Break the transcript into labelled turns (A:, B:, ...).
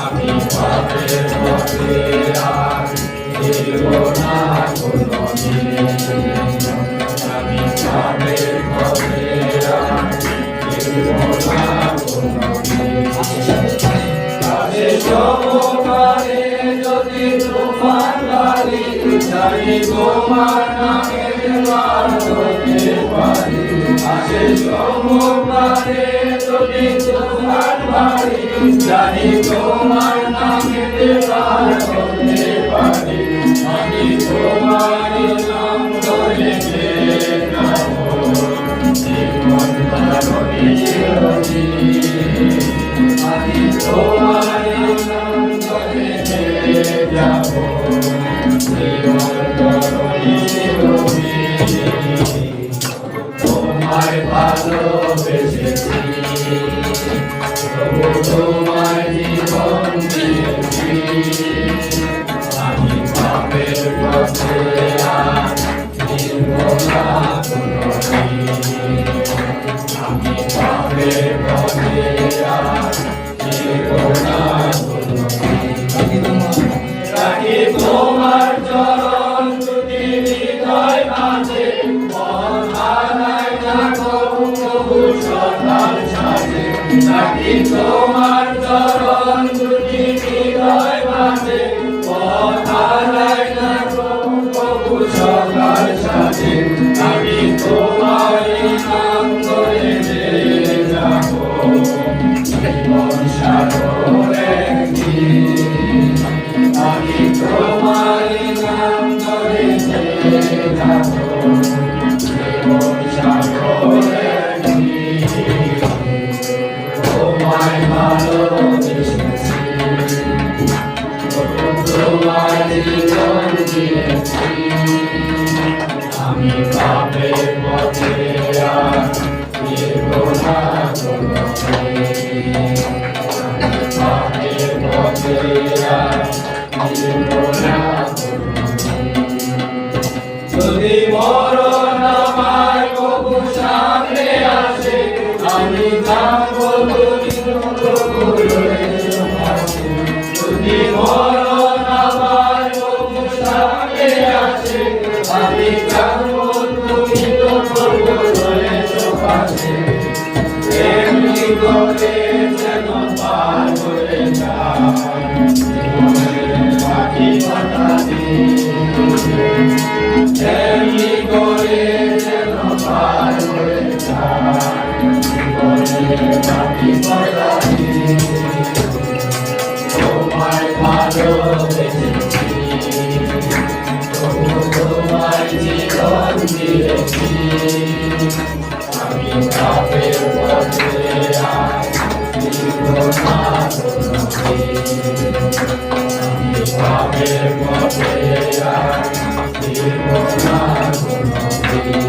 A: আমি পাপের পথে আর ফিরব না কোনদিন। আমি পাপের পথে আর ফিরব না কোনদিন। কাছে সমকালে যদি তোমার বাড়ি জানি তোমার নামের বার হতে পারি। কাছে সমকালে যদি তোমার বাড়ি জানি তোমার নামের বার হতে পারি। আমি তোমার নাম ধরে যাব জীবন ধারণে চিরদিন। আমি তোমার নাম ধরে যাব জীবন ধারণে চিরদিন। তোমায় ভালোবেসেছি প্রভু, তোমায় জীবন দিয়েছি। আমি পাপের পথে আর ফিরব না কোনদিন। আমি পাপের পথে আর ফিরব না কোনদিন। রাখি তোমার চরণ দুটি হৃদয় মাঝে, মন হারায় না প্রভু সকাল সাজে। রাখি তোমার চরণ দুটি হৃদয় মাঝে, মন হারায় না প্রভু সকাল সাজে। আমি তোমার নাম ধরে যাব জীবন সাগরে একদিন। আমি তোমার নাম ধরে যাব জীবন সাগরে একদিন। তোমায় ভালোবেসেছি তোমায় জীবন দিয়েছি। আমি পাপের পথে আর ফিরব না কোনদিন। আমি পাপের পথে আর ফিরব না কোনদিন। যদি মরণ আমার প্রভু সামনে আসে, আমি থাকবো প্রভুর পাশে। যদি মরণ আমার প্রভু সামনে আসে, আমি থাকবো প্রভুর পাশে। এমনি করে যেন পার হয়ে যায় জীবনের বাকি কটা দিন। এমনি করে যেন পার হয়ে যায় জীবনের বাকি কটা দিন। তোমায় ভালোবেসেছি প্রভু, তোমায় জীবন দিয়েছি। আমি পাপের পথে আর ফিরব না কোনদিন। আমি পাপের পথে আর ফিরব না কোনদিন।